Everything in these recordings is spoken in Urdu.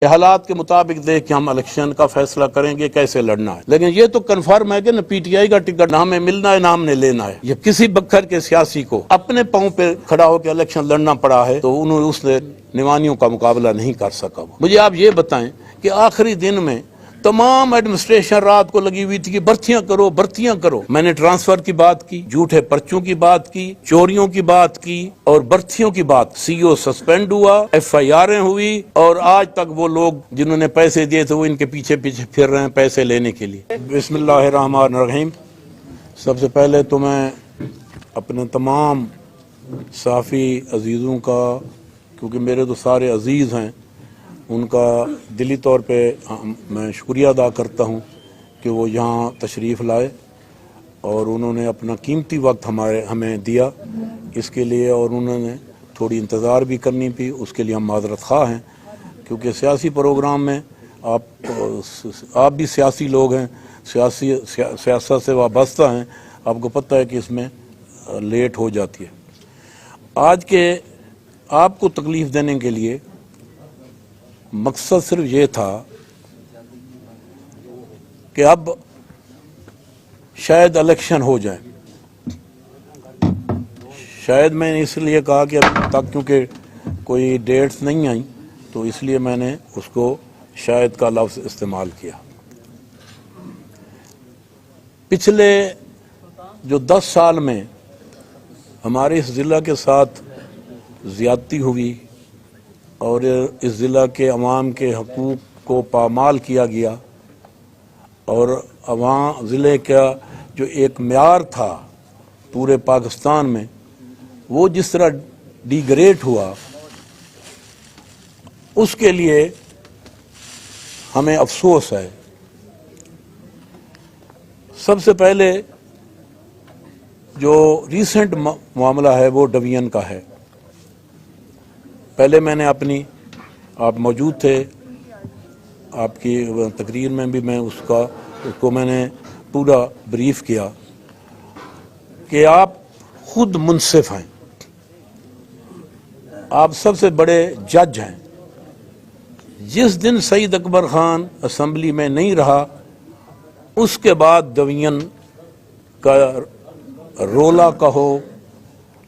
حالات کے مطابق دیکھ کے ہم الیکشن کا فیصلہ کریں گے کیسے لڑنا ہے، لیکن یہ تو کنفرم ہے کہ نہ پی ٹی آئی کا ٹکٹ نہ ہمیں ملنا ہے نہ ہم نے لینا ہے۔ یہ کسی بکھر کے سیاسی کو اپنے پاؤں پہ کھڑا ہو کے الیکشن لڑنا پڑا ہے تو اس نے نوانیوں کا مقابلہ نہیں کر سکا۔ مجھے آپ یہ بتائیں کہ آخری دن میں تمام ایڈمنسٹریشن رات کو لگی ہوئی تھی کہ بھرتیاں کرو بھرتیاں کرو۔ میں نے ٹرانسفر کی بات کی، جھوٹے پرچوں کی بات کی، چوریوں کی بات کی اور بھرتیوں کی بات۔ سی او سسپینڈ ہوا، ایف آئی آریں ہوئی، اور آج تک وہ لوگ جنہوں نے پیسے دیے تھے وہ ان کے پیچھے پیچھے پھر رہے ہیں پیسے لینے کے لیے۔ بسم اللہ الرحمن الرحیم۔ سب سے پہلے تو میں اپنے تمام صحافی عزیزوں کا، کیونکہ میرے تو سارے عزیز ہیں، ان کا دلی طور پہ میں شکریہ ادا کرتا ہوں کہ وہ یہاں تشریف لائے اور انہوں نے اپنا قیمتی وقت ہمیں دیا اس کے لیے، اور انہوں نے تھوڑی انتظار بھی کرنی پی، اس کے لیے ہم معذرت خواہ ہیں، کیونکہ سیاسی پروگرام میں آپ بھی سیاسی لوگ ہیں، سیاست سے وابستہ ہیں، آپ کو پتہ ہے کہ اس میں لیٹ ہو جاتی ہے۔ آج کے آپ کو تکلیف دینے کے لیے مقصد صرف یہ تھا کہ اب شاید الیکشن ہو جائے۔ شاید میں نے اس لیے کہا کہ ابھی تک کیونکہ کوئی ڈیٹس نہیں آئیں تو اس لیے میں نے اس کو شاید کا لفظ استعمال کیا۔ پچھلے جو 10 سال میں ہمارے اس ضلع کے ساتھ زیادتی ہوئی اور اس ضلع کے عوام کے حقوق کو پامال کیا گیا، اور عوام ضلع کا جو ایک معیار تھا پورے پاکستان میں وہ جس طرح ڈیگریڈ ہوا، اس کے لیے ہمیں افسوس ہے۔ سب سے پہلے جو ریسنٹ معاملہ ہے وہ ڈویژن کا ہے۔ پہلے میں نے آپ موجود تھے، آپ کی تقریر میں بھی میں اس کو میں نے پورا بریف کیا کہ آپ خود منصف ہیں، آپ سب سے بڑے جج ہیں۔ جس دن سعید اکبر خان اسمبلی میں نہیں رہا اس کے بعد ڈویژن کا رولا کہو،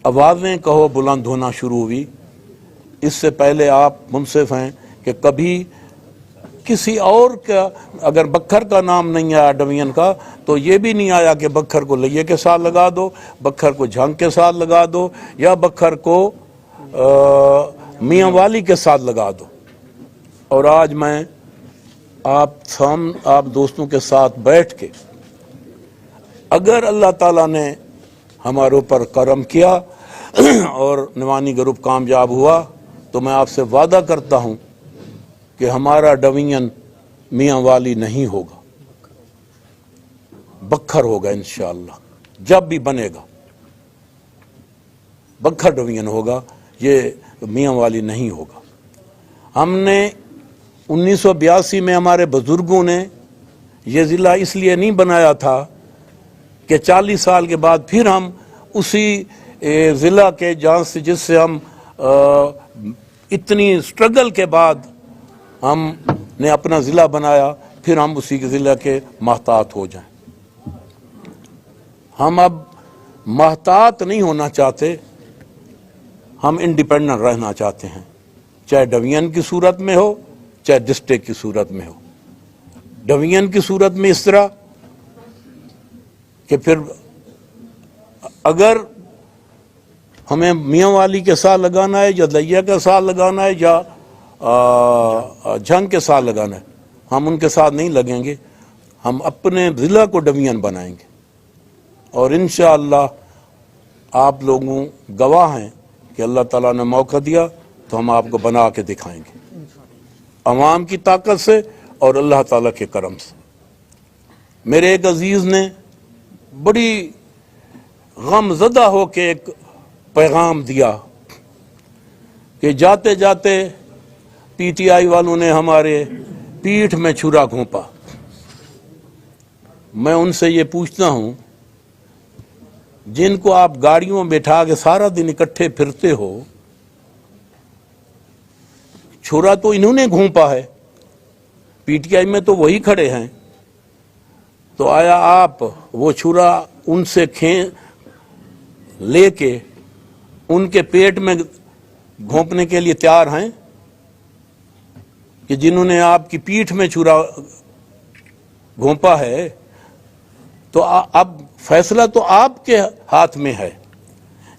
آوازیں کہو، بلند ہونا شروع ہوئی۔ اس سے پہلے آپ منصف ہیں کہ کبھی کسی اور کا اگر بکھر کا نام نہیں آیا ڈویژن کا تو یہ بھی نہیں آیا کہ بکھر کو لئے کے ساتھ لگا دو، بکھر کو جھنگ کے ساتھ لگا دو، یا بکھر کو میاں والی کے ساتھ لگا دو۔ اور آج میں آپ دوستوں کے ساتھ بیٹھ کے، اگر اللہ تعالیٰ نے ہمارے اوپر کرم کیا اور نوانی گروپ کامیاب ہوا تو میں آپ سے وعدہ کرتا ہوں کہ ہمارا ڈویژن میاں والی نہیں ہوگا، بکھر ہوگا انشاءاللہ۔ جب بھی بنے گا بکھر ڈویژن ہوگا، یہ میاں والی نہیں ہوگا۔ ہم نے 1982 میں ہمارے بزرگوں نے یہ ضلع اس لیے نہیں بنایا تھا کہ 40 سال کے بعد پھر ہم اسی ضلع کے جس سے ہم اتنی سٹرگل کے بعد ہم نے اپنا ضلع بنایا، پھر ہم اسی کے ضلع کے محتاط ہو جائیں۔ ہم اب محتاط نہیں ہونا چاہتے، ہم انڈیپینڈنٹ رہنا چاہتے ہیں، چاہے ڈویژن کی صورت میں ہو چاہے ڈسٹرکٹ کی صورت میں ہو۔ ڈویژن کی صورت میں اس طرح کہ پھر اگر ہمیں میاں والی کے ساتھ لگانا ہے یا دیا کے ساتھ لگانا ہے یا جھنگ کے ساتھ لگانا ہے، ہم ان کے ساتھ نہیں لگیں گے، ہم اپنے ضلع کو ڈویژن بنائیں گے۔ اور انشاءاللہ آپ لوگوں گواہ ہیں کہ اللہ تعالیٰ نے موقع دیا تو ہم آپ کو بنا کے دکھائیں گے، عوام کی طاقت سے اور اللہ تعالیٰ کے کرم سے۔ میرے ایک عزیز نے بڑی غم زدہ ہو کے ایک پیغام دیا کہ جاتے جاتے پی ٹی آئی والوں نے ہمارے پیٹھ میں چھرا گھونپا۔ میں ان سے یہ پوچھتا ہوں، جن کو آپ گاڑیوں میں بٹھا کے سارا دن اکٹھے پھرتے ہو، چھرا تو انہوں نے گھونپا ہے، پی ٹی آئی میں تو وہی کھڑے ہیں، تو آیا آپ وہ چھرا ان سے لے کے ان کے پیٹ میں گھونپنے کے لیے تیار ہیں کہ جنہوں نے آپ کی پیٹھ میں چھرا گھونپا ہے؟ تو اب فیصلہ تو آپ کے ہاتھ میں ہے۔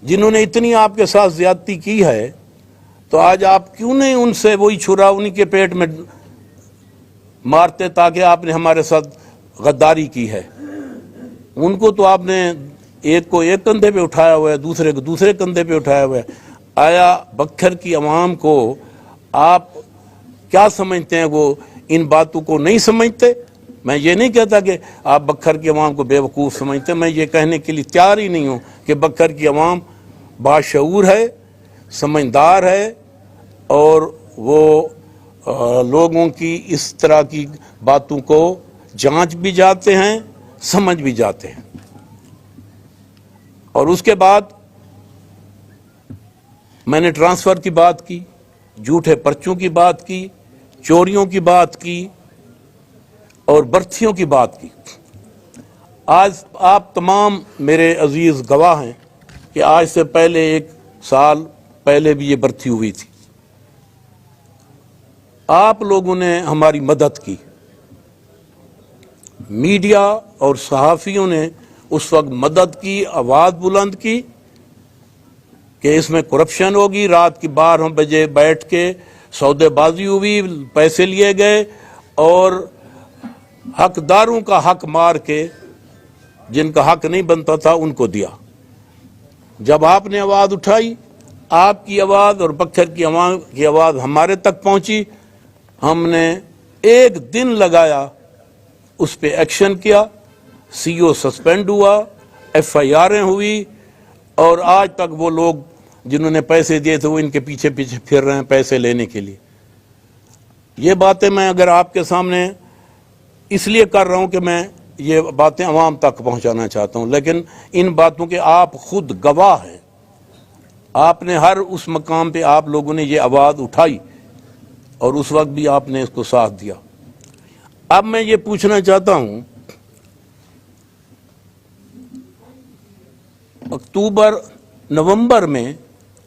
جنہوں نے اتنی آپ کے ساتھ زیادتی کی ہے تو آج آپ کیوں نہیں ان سے وہی چھرا انہی کے پیٹ میں مارتے تاکہ آپ نے ہمارے ساتھ غداری کی ہے؟ ان کو تو آپ نے ایک کو ایک کندھے پہ اٹھایا ہوا ہے، دوسرے کو دوسرے کندھے پہ اٹھایا ہوا ہے۔ آیا بکھر کی عوام کو آپ کیا سمجھتے ہیں؟ وہ ان باتوں کو نہیں سمجھتے؟ میں یہ نہیں کہتا کہ آپ بکھر کی عوام کو بے وقوف سمجھتے، میں یہ کہنے کے لیے تیار ہی نہیں ہوں کہ بکھر کی عوام باشعور ہے، سمجھدار ہے، اور وہ لوگوں کی اس طرح کی باتوں کو جانچ بھی جاتے ہیں، سمجھ بھی جاتے ہیں۔ اور اس کے بعد میں نے ٹرانسفر کی بات کی، جھوٹے پرچوں کی بات کی، چوریوں کی بات کی اور برتھیوں کی بات کی۔ آج آپ تمام میرے عزیز گواہ ہیں کہ آج سے پہلے 1 سال پہلے بھی یہ برتھی ہوئی تھی۔ آپ لوگوں نے ہماری مدد کی، میڈیا اور صحافیوں نے اس وقت مدد کی، آواز بلند کی کہ اس میں کرپشن ہوگی۔ رات کی 12 بجے بیٹھ کے سودے بازی ہوئی، پیسے لیے گئے اور حقداروں کا حق مار کے جن کا حق نہیں بنتا تھا ان کو دیا۔ جب آپ نے آواز اٹھائی، آپ کی آواز اور بکھر کی عوام کی آواز ہمارے تک پہنچی، ہم نے 1 دن لگایا، اس پہ ایکشن کیا، سی او سسپینڈ ہوا، ایف آئی آریں ہوئی، اور آج تک وہ لوگ جنہوں نے پیسے دیے تھے وہ ان کے پیچھے پیچھے پھر رہے ہیں پیسے لینے کے لیے۔ یہ باتیں میں اگر آپ کے سامنے اس لیے کر رہا ہوں کہ میں یہ باتیں عوام تک پہنچانا چاہتا ہوں، لیکن ان باتوں کے آپ خود گواہ ہیں۔ آپ نے ہر اس مقام پہ آپ لوگوں نے یہ آواز اٹھائی اور اس وقت بھی آپ نے اس کو ساتھ دیا۔ اب میں یہ پوچھنا چاہتا ہوں، نومبر میں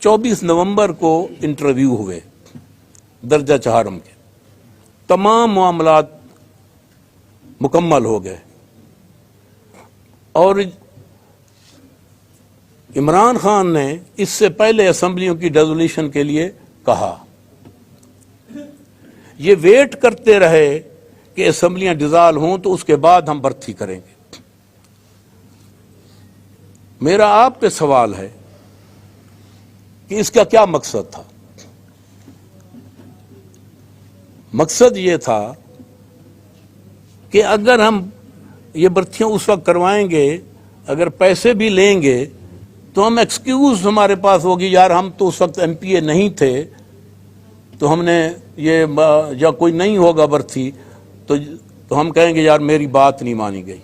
24 نومبر کو انٹرویو ہوئے درجہ چہارم کے، تمام معاملات مکمل ہو گئے، اور عمران خان نے اس سے پہلے اسمبلیوں کی ڈیزولیشن کے لیے کہا، یہ ویٹ کرتے رہے کہ اسمبلیاں ڈیزال ہوں تو اس کے بعد ہم برتھی کریں گے۔ میرا آپ پہ سوال ہے کہ اس کا کیا مقصد تھا؟ مقصد یہ تھا کہ اگر ہم یہ برتھیاں اس وقت کروائیں گے، اگر پیسے بھی لیں گے تو ہم ایکسکیوز ہمارے پاس ہوگی، یار ہم تو اس وقت ایم پی اے نہیں تھے تو ہم نے یہ، یا کوئی نہیں ہوگا برتھی تو ہم کہیں گے یار میری بات نہیں مانی گئی۔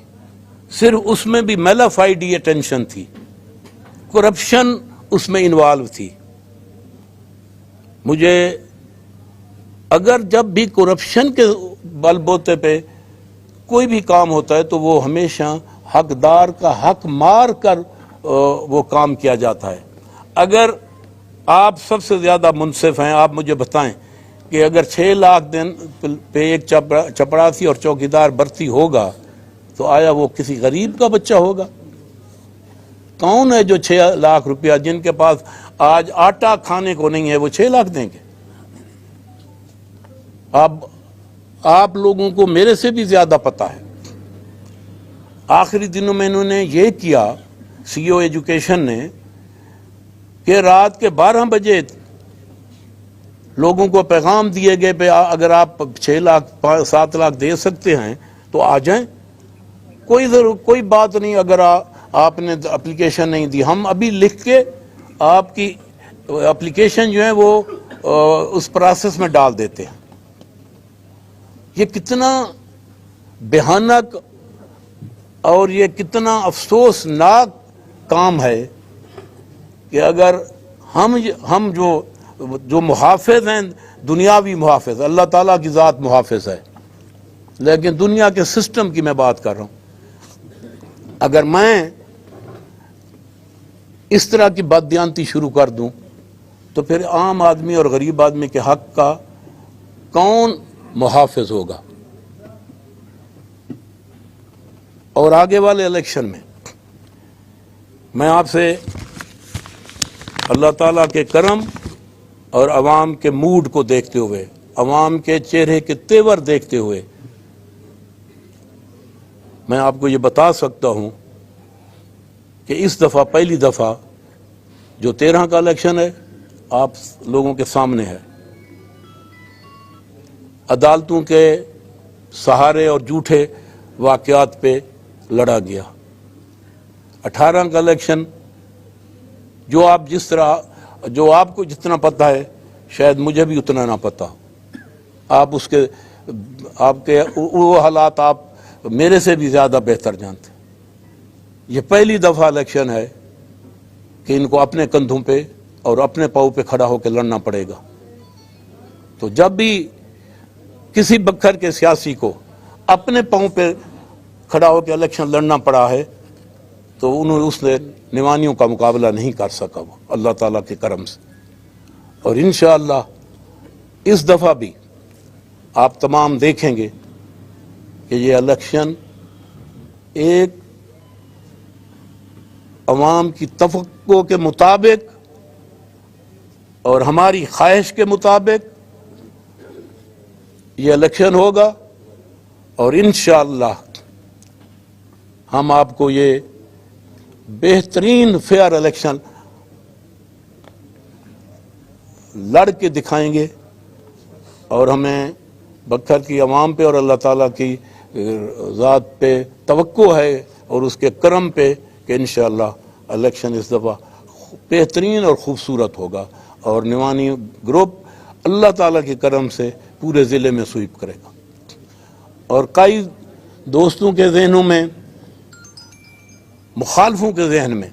صرف اس میں بھی میلافائڈ اٹینشن تھی، کرپشن اس میں انوالو تھی۔ مجھے اگر جب بھی کرپشن کے بل بوتے پہ کوئی بھی کام ہوتا ہے تو وہ ہمیشہ حقدار کا حق مار کر وہ کام کیا جاتا ہے۔ اگر آپ سب سے زیادہ منصف ہیں، آپ مجھے بتائیں کہ اگر 6 لاکھ دن پہ ایک چپڑاسی اور چوکیدار برتی ہوگا تو آیا وہ کسی غریب کا بچہ ہوگا؟ کون ہے جو 6 لاکھ روپیہ، جن کے پاس آج آٹا کھانے کو نہیں ہے، وہ 6 لاکھ دیں گے؟ آپ لوگوں کو میرے سے بھی زیادہ پتا ہے۔ آخری دنوں میں انہوں نے یہ کیا، سی او ایجوکیشن نے، کہ رات کے 12 بجے لوگوں کو پیغام دیے گئے پہ اگر آپ 6 لاکھ 7 لاکھ دے سکتے ہیں تو آ جائیں، کوئی بات نہیں اگر آپ نے اپلیکیشن نہیں دی، ہم ابھی لکھ کے آپ کی اپلیکیشن جو ہے وہ اس پروسیس میں ڈال دیتے ہیں۔ یہ کتنا بھیانک اور یہ کتنا افسوسناک کام ہے کہ اگر ہم جو محافظ ہیں، دنیاوی محافظ، اللہ تعالیٰ کی ذات محافظ ہے، لیکن دنیا کے سسٹم کی میں بات کر رہا ہوں. اگر میں اس طرح کی بددیانتی شروع کر دوں تو پھر عام آدمی اور غریب آدمی کے حق کا کون محافظ ہوگا؟ اور آگے والے الیکشن میں آپ سے اللہ تعالیٰ کے کرم اور عوام کے موڈ کو دیکھتے ہوئے، عوام کے چہرے کے تیور دیکھتے ہوئے میں آپ کو یہ بتا سکتا ہوں کہ اس دفعہ پہلی دفعہ جو 13 کا الیکشن ہے آپ لوگوں کے سامنے ہے. عدالتوں کے سہارے اور جھوٹے واقعات پہ لڑا گیا. 18 کا الیکشن جو آپ کو جتنا پتہ ہے شاید مجھے بھی اتنا نہ پتہ. آپ کے وہ حالات آپ میرے سے بھی زیادہ بہتر جانتے. یہ پہلی دفعہ الیکشن ہے کہ ان کو اپنے کندھوں پہ اور اپنے پاؤں پہ کھڑا ہو کے لڑنا پڑے گا. تو جب بھی کسی بکھر کے سیاسی کو اپنے پاؤں پہ کھڑا ہو کے الیکشن لڑنا پڑا ہے تو اس نے نوانیوں کا مقابلہ نہیں کر سکا وہ اللہ تعالیٰ کے کرم سے. اور انشاءاللہ اس دفعہ بھی آپ تمام دیکھیں گے کہ یہ الیکشن ایک عوام کی توقع کے مطابق اور ہماری خواہش کے مطابق یہ الیکشن ہوگا. اور انشاءاللہ ہم آپ کو یہ بہترین فیئر الیکشن لڑ کے دکھائیں گے. اور ہمیں بکھر کی عوام پہ اور اللہ تعالیٰ کی ذات پہ توقع ہے اور اس کے کرم پہ کہ انشاءاللہ الیکشن اس دفعہ بہترین اور خوبصورت ہوگا اور نوانی گروپ اللہ تعالیٰ کے کرم سے پورے ضلع میں سویپ کرے گا. اور کئی دوستوں کے ذہنوں میں، مخالفوں کے ذہن میں،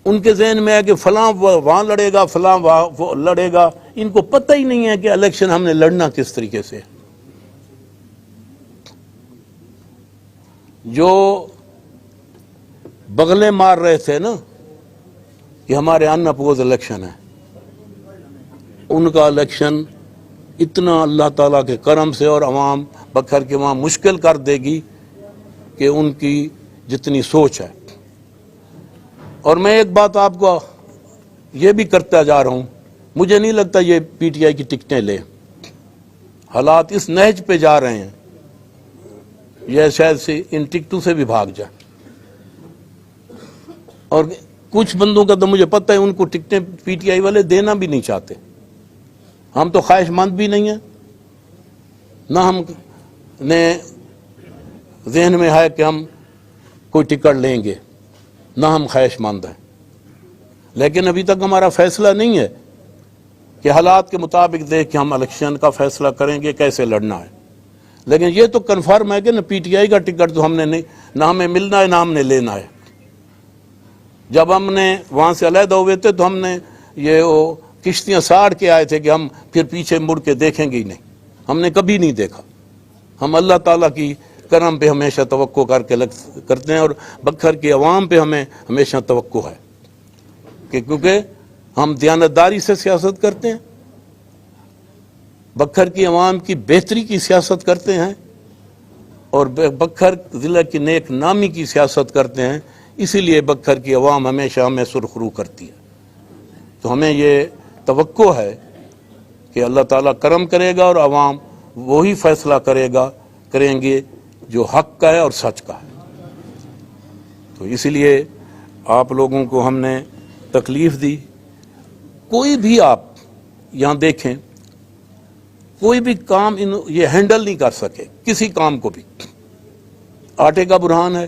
ان کے ذہن میں ہے کہ فلاں وہاں لڑے گا، فلاں وہاں لڑے گا. ان کو پتہ ہی نہیں ہے کہ الیکشن ہم نے لڑنا کس طریقے سے. جو بغلیں مار رہے تھے نا کہ ہمارے ان اپوز الیکشن ہے، ان کا الیکشن اتنا اللہ تعالیٰ کے کرم سے اور عوام بکھر کے وہاں مشکل کر دے گی کہ ان کی جتنی سوچ ہے. اور میں ایک بات آپ کو یہ بھی کرتا جا رہا ہوں، مجھے نہیں لگتا یہ پی ٹی آئی کی ٹکٹیں لے. حالات اس نہج پہ جا رہے ہیں، یہ شاید سے ان ٹکٹوں سے بھی بھاگ جائے. اور کچھ بندوں کا تو مجھے پتہ ہے ان کو ٹکٹیں پی ٹی آئی والے دینا بھی نہیں چاہتے. ہم تو خواہش مند بھی نہیں ہیں، نہ ہم نے ذہن میں ہے کہ ہم کوئی ٹکٹ لیں گے، نہ ہم خواہش مند ہیں. لیکن ابھی تک ہمارا فیصلہ نہیں ہے کہ حالات کے مطابق دیکھ کے ہم الیکشن کا فیصلہ کریں گے کیسے لڑنا ہے. لیکن یہ تو کنفرم ہے کہ نہ پی ٹی آئی کا ٹکٹ تو ہم نے نہیں، نہ ہمیں ملنا ہے نہ ہم نے لینا ہے. جب ہم نے وہاں سے علیحدہ ہوئے تھے تو ہم نے یہ کشتیاں ساڑ کے آئے تھے کہ ہم پھر پیچھے مڑ کے دیکھیں گے ہی نہیں. ہم نے کبھی نہیں دیکھا. ہم اللہ تعالیٰ کی کرم پہ ہمیشہ توقع کرتے ہیں اور بکھر کی عوام پہ ہمیں ہمیشہ توقع ہے کہ کیونکہ ہم دیانتداری سے سیاست کرتے ہیں، بکھر کی عوام کی بہتری کی سیاست کرتے ہیں اور بکھر ضلع کی نیک نامی کی سیاست کرتے ہیں. اسی لیے بکھر کی عوام ہمیشہ ہمیں سرخرو کرتی ہے. تو ہمیں یہ توقع ہے کہ اللہ تعالیٰ کرم کرے گا اور عوام وہی فیصلہ کریں گے جو حق کا ہے اور سچ کا ہے. تو اسی لیے آپ لوگوں کو ہم نے تکلیف دی. کوئی بھی آپ یہاں دیکھیں، کوئی بھی کام یہ ہینڈل نہیں کر سکے، کسی کام کو بھی. آٹے کا برہان ہے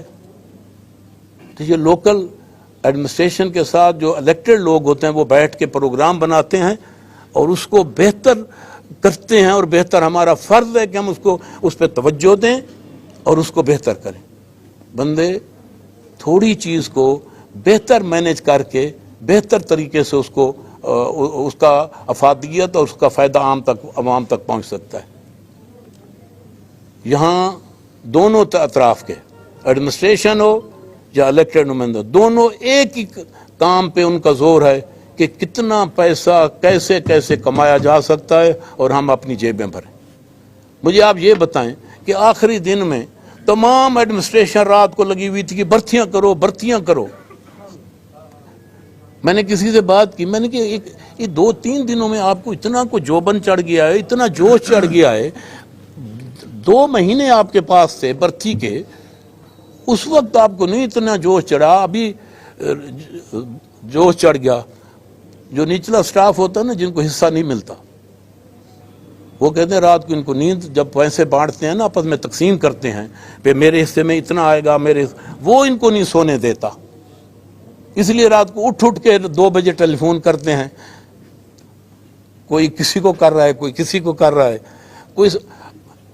تو یہ لوکل ایڈمنسٹریشن کے ساتھ جو الیکٹڈ لوگ ہوتے ہیں وہ بیٹھ کے پروگرام بناتے ہیں اور اس کو بہتر کرتے ہیں. اور بہتر ہمارا فرض ہے کہ ہم اس پہ توجہ دیں اور اس کو بہتر کریں. بندے تھوڑی چیز کو بہتر مینیج کر کے بہتر طریقے سے اس کا افادیت اور اس کا فائدہ عوام تک پہنچ سکتا ہے. یہاں دونوں اطراف کے ایڈمنسٹریشن ہو یا الیکٹڈ نمائندہ، دونوں ایک ہی کام پہ ان کا زور ہے کہ کتنا پیسہ کیسے کیسے کمایا جا سکتا ہے اور ہم اپنی جیبیں بھریں۔ مجھے آپ یہ بتائیں کہ آخری دن میں تمام ایڈمنسٹریشن رات کو لگی ہوئی تھی کہ بھرتیاں کرو بھرتیاں کرو۔ میں نے کسی سے بات کی، میں نے کہ یہ 2-3 دنوں میں آپ کو اتنا کو جوبن چڑھ گیا ہے، اتنا جوش چڑھ گیا ہے، 2 مہینے آپ کے پاس تھے بھرتی کے، اس وقت آپ کو نہیں اتنا جوش چڑھا، ابھی جوش چڑھ گیا۔ جو نچلا سٹاف ہوتا ہے نا، جن کو حصہ نہیں ملتا، وہ کہتے ہیں رات کو ان کو نیند، جب پیسے بانٹتے ہیں نا آپس میں تقسیم کرتے ہیں، پہ میرے حصے میں اتنا آئے گا، وہ ان کو نہیں سونے دیتا، اس لیے رات کو اٹھ کے 2 بجے ٹیلی فون کرتے ہیں، کوئی کسی کو کر رہا ہے، کوئی کسی کو کر رہا ہے۔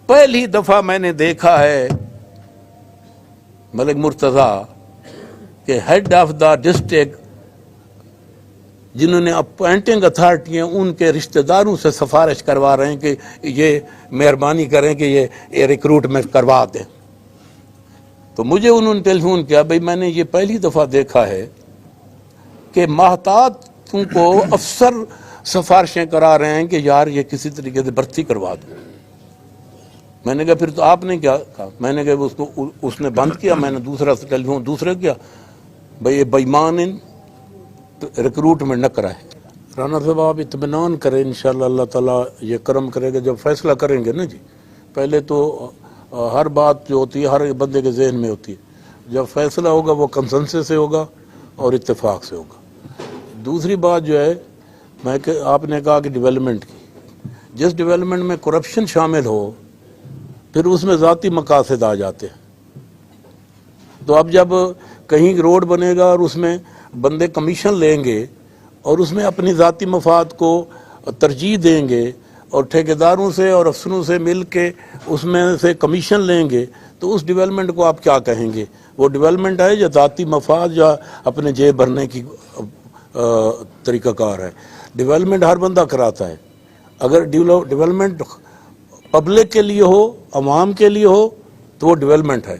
پہلی دفعہ میں نے دیکھا ہے ملک مرتضی کہ ہیڈ آف دا ڈسٹرکٹ جنہوں نے اپوائنٹنگ اتھارٹی ہیں ان کے رشتہ داروں سے سفارش کروا رہے ہیں کہ یہ مہربانی کریں کہ یہ ریکروٹمنٹ کروا دیں۔ تو مجھے انہوں نے ٹیلی فون کیا، بھئی میں نے یہ پہلی دفعہ دیکھا ہے کہ محتاطوں کو افسر سفارشیں کرا رہے ہیں کہ یار یہ کسی طریقے سے بھرتی کروا دو۔ میں نے کہا پھر تو آپ نے کیا کہا؟ میں نے کہا اس نے بند کیا، میں نے دوسرا ٹیلی فون دوسرے کیا، بھئی یہ بےمان ریکروٹمنٹ نہ کرائے۔ رانا صاحب آپ اطمینان کریں، انشاءاللہ اللہ تعالیٰ یہ کرم کرے گا۔ جب فیصلہ کریں گے نا جی، پہلے تو ہر بات جو ہوتی ہے ہر بندے کے ذہن میں ہوتی ہے، جب فیصلہ ہوگا وہ کنسنسس سے ہوگا اور اتفاق سے ہوگا۔ دوسری بات جو ہے، آپ نے کہا کہ ڈیولپمنٹ کی، جس ڈیولپمنٹ میں کرپشن شامل ہو پھر اس میں ذاتی مقاصد آ جاتے ہیں۔ تو اب جب کہیں روڈ بنے گا اور اس میں بندے کمیشن لیں گے اور اس میں اپنی ذاتی مفاد کو ترجیح دیں گے اور ٹھیکیداروں سے اور افسروں سے مل کے اس میں سے کمیشن لیں گے، تو اس ڈیولپمنٹ کو آپ کیا کہیں گے؟ وہ ڈیولپمنٹ ہے یا ذاتی مفاد یا اپنے جیب بھرنے کی طریقہ کار ہے؟ ڈیولپمنٹ ہر بندہ کراتا ہے۔ اگر ڈیولپمنٹ پبلک کے لیے ہو، عوام کے لیے ہو، تو وہ ڈیولپمنٹ ہے۔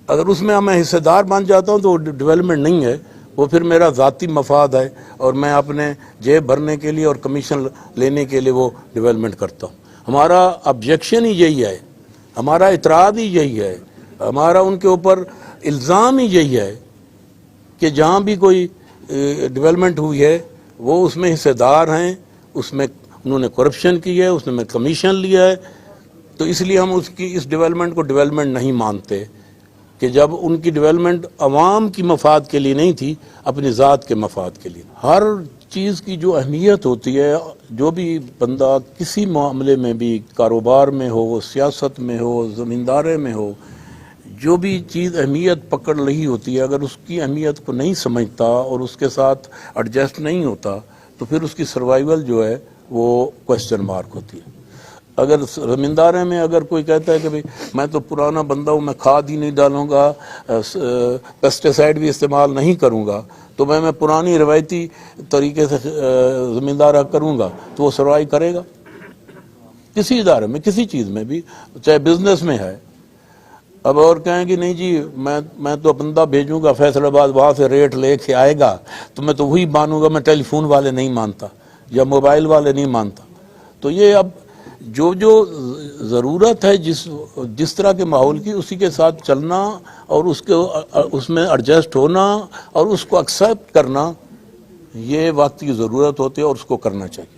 اگر اس میں میں حصے دار بن جاتا ہوں تو وہ ڈیولپمنٹ نہیں ہے، وہ پھر میرا ذاتی مفاد ہے اور میں اپنے جیب بھرنے کے لیے اور کمیشن لینے کے لیے وہ ڈیولپمنٹ کرتا ہوں۔ ہمارا آبجیکشن ہی یہی ہے، ہمارا اعتراض ہی یہی ہے، ہمارا ان کے اوپر الزام ہی یہی ہے کہ جہاں بھی کوئی ڈیولپمنٹ ہوئی ہے وہ اس میں حصے دار ہیں، اس میں انہوں نے کرپشن کی ہے، اس میں کمیشن لیا ہے، تو اس لیے ہم اس ڈیولپمنٹ کو ڈیولپمنٹ نہیں مانتے کہ جب ان کی ڈیولپمنٹ عوام کی مفاد کے لیے نہیں تھی، اپنی ذات کے مفاد کے لیے۔ ہر چیز کی جو اہمیت ہوتی ہے، جو بھی بندہ کسی معاملے میں بھی، کاروبار میں ہو، سیاست میں ہو، زمیندارے میں ہو، جو بھی چیز اہمیت پکڑ رہی ہوتی ہے، اگر اس کی اہمیت کو نہیں سمجھتا اور اس کے ساتھ ایڈجسٹ نہیں ہوتا تو پھر اس کی سروائیول جو ہے وہ کوسچن مارک ہوتی ہے۔ اگر زمیندارے میں اگر کوئی کہتا ہے کہ بھئی میں تو پرانا بندہ ہوں، میں کھاد ہی نہیں ڈالوں گا، پیسٹیسائڈ بھی استعمال نہیں کروں گا، تو میں پرانی روایتی طریقے سے زمیندارہ کروں گا، تو وہ سروائیو کرے گا؟ کسی ادارے میں، کسی چیز میں بھی، چاہے بزنس میں ہے۔ اب اور کہیں کہ نہیں جی میں تو بندہ بھیجوں گا فیصل آباد، وہاں سے ریٹ لے کے آئے گا تو میں تو وہی مانوں گا، میں ٹیلی فون والے نہیں مانتا یا موبائل والے نہیں مانتا۔ تو یہ اب جو ضرورت ہے جس طرح کے ماحول کی، اسی کے ساتھ چلنا اور اس میں ایڈجسٹ ہونا اور اس کو ایکسیپٹ کرنا، یہ وقت کی ضرورت ہوتی ہے اور اس کو کرنا چاہیے۔